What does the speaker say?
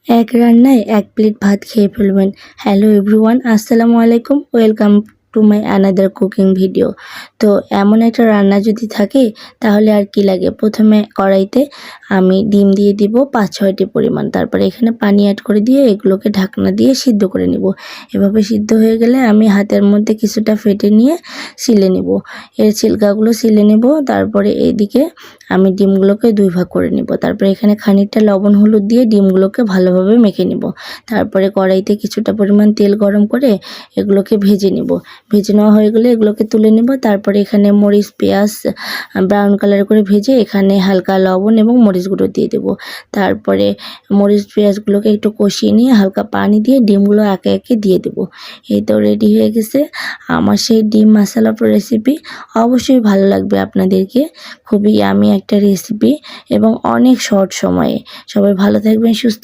এক রান্নায় ১ প্লেট ভাত খেয়ে ফেলবেন। হ্যালো এভরিওয়ান, আসসালামু আলাইকুম। Welcome to my another cooking video. তো এমন একটা রান্না যদি থাকে তাহলে আর কি লাগে। প্রথমে কড়াইতে আমি ডিম দিয়ে দিব ৫-৬টি পরিমাণ। তারপরে এখানে পানি অ্যাড করে দিয়ে এগুলোকে ঢাকনা দিয়ে সিদ্ধ করে নিব। এভাবে সিদ্ধ হয়ে গেলে আমি হাতের মধ্যে কিছুটা ফেটে নিয়ে ছিলে নিব। এর ছিলকাগুলো ছিলে নেব। তারপরে এইদিকে আমি ডিমগুলোকে ২ ভাগ করে নিব। তারপরে এখানে খানিকটা লবণ হলুদ দিয়ে ডিমগুলোকে ভালোভাবে মেখে নিব। তারপরে কড়াইতে কিছুটা পরিমাণ তেল গরম করে এগুলোকে ভেজে নিব। ভেজে নেওয়া হয়ে গেলে এগুলোকে তুলে নেব। তারপরে এখানে মরিচ পেঁয়াজ ব্রাউন কালার করে ভেজে এখানে হালকা লবণ এবং মরিচ গুঁড়ো দিয়ে দেব। তারপরে মরিচ পেঁয়াজগুলোকে একটু কষিয়ে নিয়ে হালকা পানি দিয়ে ডিমগুলো একে একে দিয়ে দেব। এই তো রেডি হয়ে গেছে আমার সেই ডিম মশলা রেসিপি। অবশ্যই ভালো লাগবে আপনাদেরকে। খুবই ইয়ামি একটা রেসিপি এবং অনেক শর্ট সময়ে। সবাই ভালো থাকবেন, সুস্থ